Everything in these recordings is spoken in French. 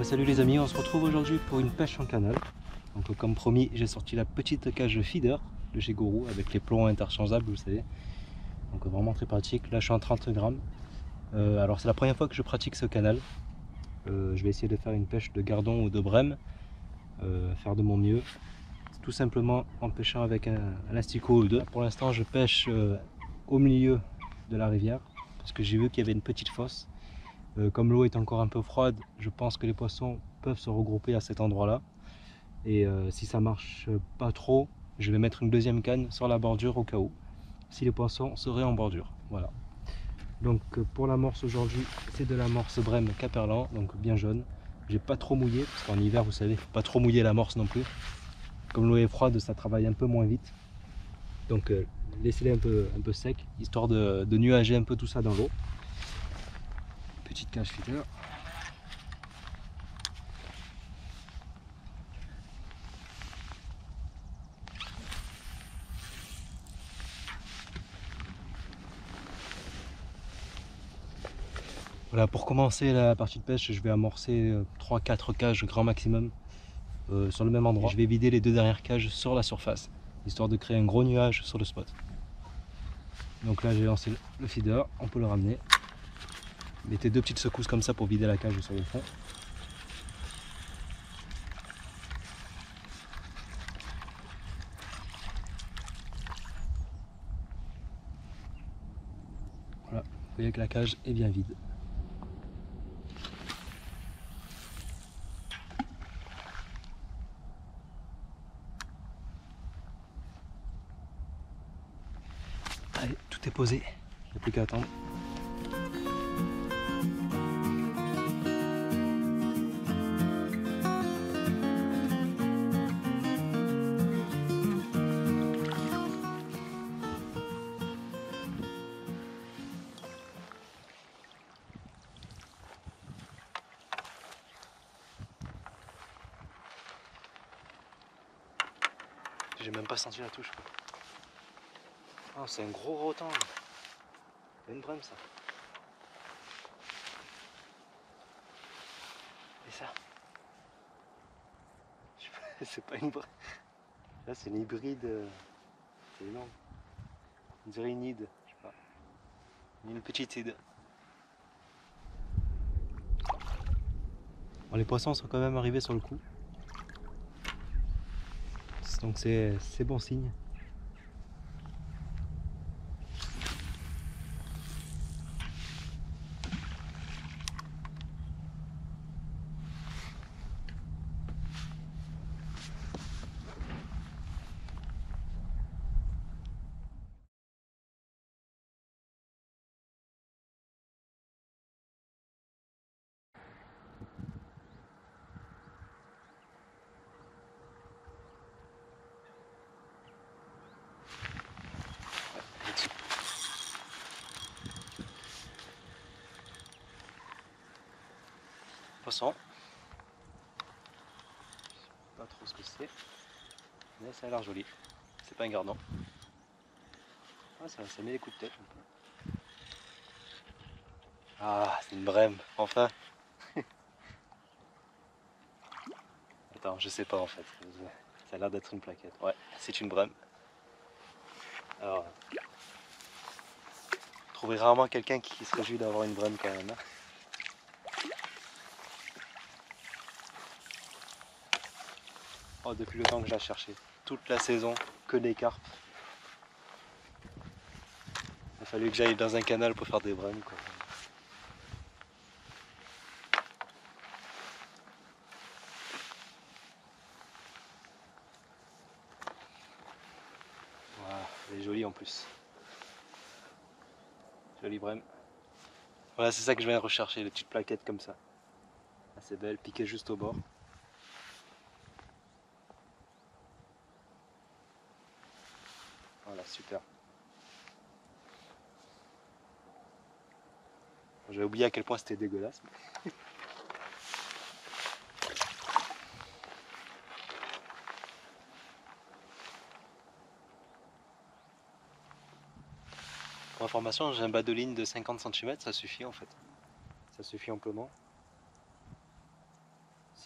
Salut les amis, on se retrouve aujourd'hui pour une pêche en canal. Donc comme promis, j'ai sorti la petite cage feeder de chez Gourou avec les plombs interchangeables, vous savez. Donc vraiment très pratique. Là je suis en 30 grammes. Alors c'est la première fois que je pratique ce canal. Je vais essayer de faire une pêche de gardon ou de brème, faire de mon mieux. Tout simplement en pêchant avec un asticot ou deux. Pour l'instant je pêche au milieu de la rivière parce que j'ai vu qu'il y avait une petite fosse. Comme l'eau est encore un peu froide, je pense que les poissons peuvent se regrouper à cet endroit-là. Et si ça marche pas trop, je vais mettre une deuxième canne sur la bordure au cas où, si les poissons seraient en bordure. Voilà. Donc pour l'amorce aujourd'hui, c'est de l'amorce brème Caperlan, donc bien jaune. J'ai pas trop mouillé, parce qu'en hiver, vous savez, faut pas trop mouiller l'amorce non plus. Comme l'eau est froide, ça travaille un peu moins vite. Donc laissez-les un peu sec, histoire de nuager un peu tout ça dans l'eau. Petite cage feeder. Voilà, pour commencer la partie de pêche, je vais amorcer 3-4 cages grand maximum sur le même endroit. Et je vais vider les deux dernières cages sur la surface, histoire de créer un gros nuage sur le spot. Donc là j'ai lancé le feeder, on peut le ramener. Mettez deux petites secousses comme ça pour vider la cage sur le fond. Voilà, vous voyez que la cage est bien vide. Allez, tout est posé, il n'y a plus qu'à attendre. J'ai même pas senti la touche. Oh, c'est un gros rotan. C'est une brème ça. Et ça, c'est pas une brème. Là c'est une hybride. C'est énorme. On dirait une hide, je sais pas. Une petite hide. Bon, les poissons sont quand même arrivés sur le coup. Donc c'est bon signe. Poisson. Pas trop ce que c'est, mais ça a l'air joli. C'est pas un gardon. Ah, ça met les coups de tête un peu. Ah, c'est une brème, enfin. Attends, je sais pas en fait. Ça a l'air d'être une plaquette. Ouais, c'est une brème. Alors, vous trouverez rarement quelqu'un qui se réjouit d'avoir une brème quand même. Hein. Oh, depuis le temps que je la cherchais. Toute la saison, que des carpes. Il a fallu que j'aille dans un canal pour faire des brèmes, quoi. Voilà, elle est jolie en plus. Jolie brème. Voilà, c'est ça que je viens de rechercher, les petites plaquettes comme ça. Assez belle, piquée juste au bord. Voilà, super. J'avais oublié à quel point c'était dégueulasse. Pour information, j'ai un bas de ligne de 50 cm, ça suffit en fait. Ça suffit amplement.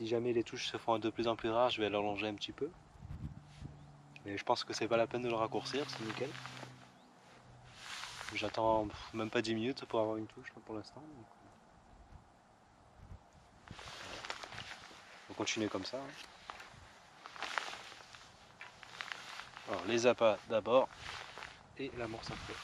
Si jamais les touches se font de plus en plus rares, je vais l'allonger un petit peu. Mais je pense que c'est pas la peine de le raccourcir, c'est nickel. J'attends même pas 10 minutes pour avoir une touche là, pour l'instant. On va continuer comme ça. Alors les appâts d'abord et l'amorce après.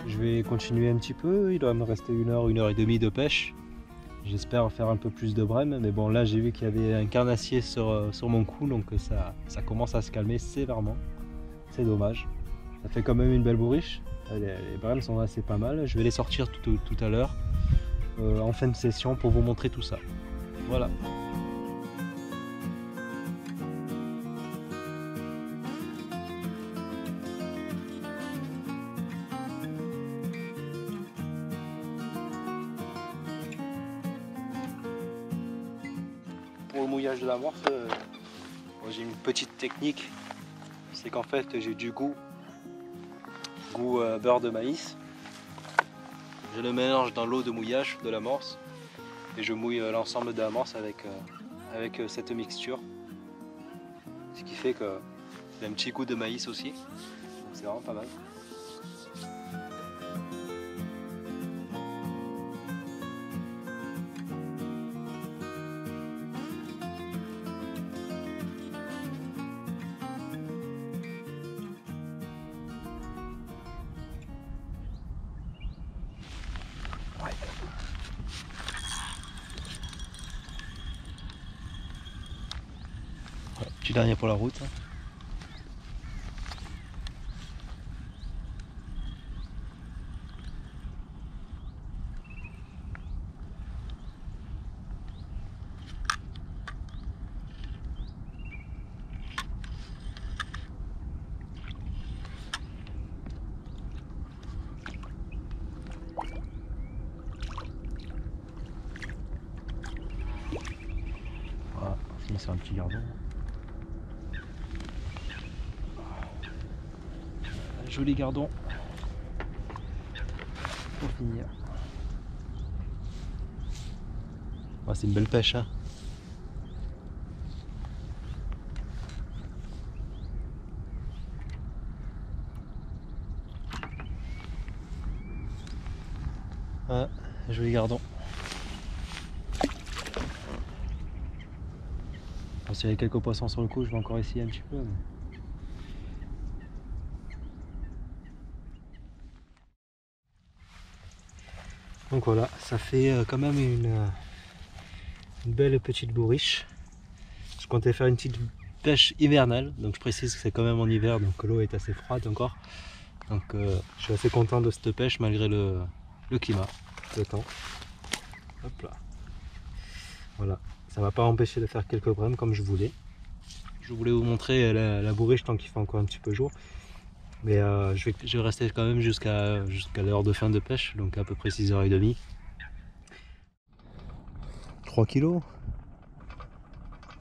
Je vais continuer un petit peu, il doit me rester 1 heure et demie de pêche. J'espère faire un peu plus de brème, mais bon là j'ai vu qu'il y avait un carnassier sur mon cou, donc ça commence à se calmer sévèrement. C'est dommage. Ça fait quand même une belle bourriche. Les brèmes sont assez pas mal. Je vais les sortir tout à l'heure en fin de session pour vous montrer tout ça. Voilà. Pour le mouillage de l'amorce, j'ai une petite technique, c'est qu'en fait j'ai du goût beurre de maïs. Je le mélange dans l'eau de mouillage de l'amorce et je mouille l'ensemble de l'amorce avec cette mixture. Ce qui fait qu'il y a un petit goût de maïs aussi, donc c'est vraiment pas mal. Petit dernier pour la route. Voilà, on finit sur un petit gardon. Joli gardon pour finir. Oh, c'est une belle pêche, hein. Ah, joli gardon. Bon, s'il y avait quelques poissons sur le coup, je vais encore essayer un petit peu. Mais... Donc voilà, ça fait quand même une belle petite bourriche. Je comptais faire une petite pêche hivernale, donc je précise que c'est quand même en hiver, donc l'eau est assez froide encore. Donc je suis assez content de cette pêche malgré le climat, le temps. Hop là. Voilà, ça m'a pas empêché de faire quelques brèmes comme je voulais. Je voulais vous montrer la bourriche tant qu'il fait encore un petit peu jour. Mais je vais rester quand même jusqu'à l'heure de fin de pêche, donc à peu près 6h30. 3 kg.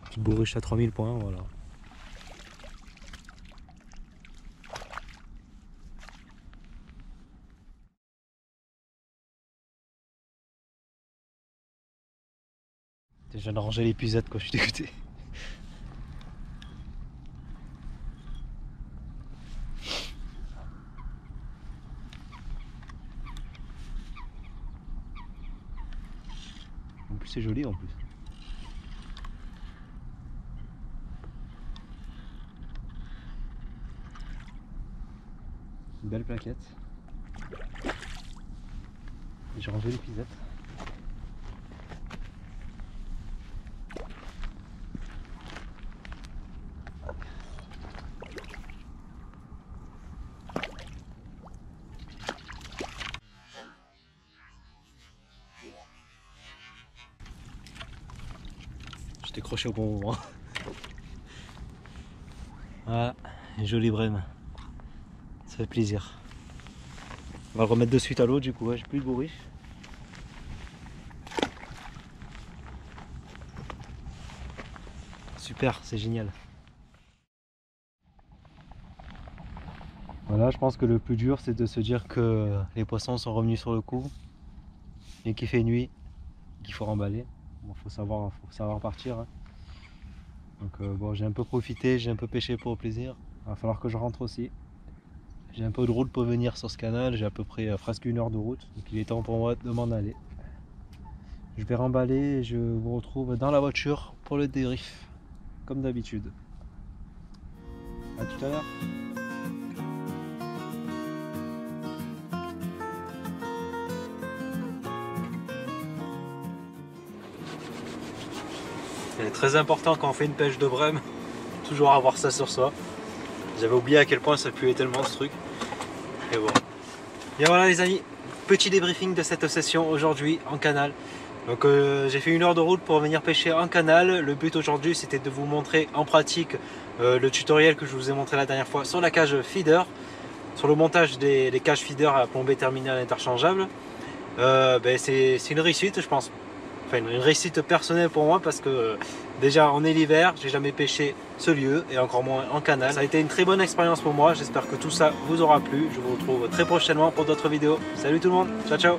Petite bourriche à 3000 points, voilà. Je viens de ranger l'épuisette quoi, je suis dégoûté. En plus c'est joli en plus. Une belle plaquette. J'ai rangé l'épuisette. Je t'ai croché au bon moment. Voilà, une jolie brème. Ça fait plaisir. On va le remettre de suite à l'eau du coup, ouais, j'ai plus de bourriche. Super, c'est génial. Voilà, je pense que le plus dur c'est de se dire que les poissons sont revenus sur le coup et qu'il fait nuit, qu'il faut remballer. Bon, faut savoir partir. Hein. Donc bon, j'ai un peu profité, j'ai un peu pêché pour le plaisir. Il va falloir que je rentre aussi. J'ai un peu de route pour venir sur ce canal, j'ai à peu près presque 1 heure de route, donc il est temps pour moi de m'en aller. Je vais remballer et je vous retrouve dans la voiture pour le débrief, comme d'habitude. A tout à l'heure. C'est très important quand on fait une pêche de brème, toujours avoir ça sur soi. J'avais oublié à quel point ça puait tellement ce truc. Et bon. Bien voilà les amis, petit débriefing de cette session aujourd'hui en canal. Donc j'ai fait 1 heure de route pour venir pêcher en canal. Le but aujourd'hui c'était de vous montrer en pratique le tutoriel que je vous ai montré la dernière fois sur la cage feeder, sur le montage des cages feeder à plombée terminale interchangeable. C'est une réussite je pense. Enfin une réussite personnelle pour moi parce que déjà on est l'hiver, j'ai jamais pêché ce lieu et encore moins en canal. Ça a été une très bonne expérience pour moi, j'espère que tout ça vous aura plu. Je vous retrouve très prochainement pour d'autres vidéos. Salut tout le monde, ciao ciao.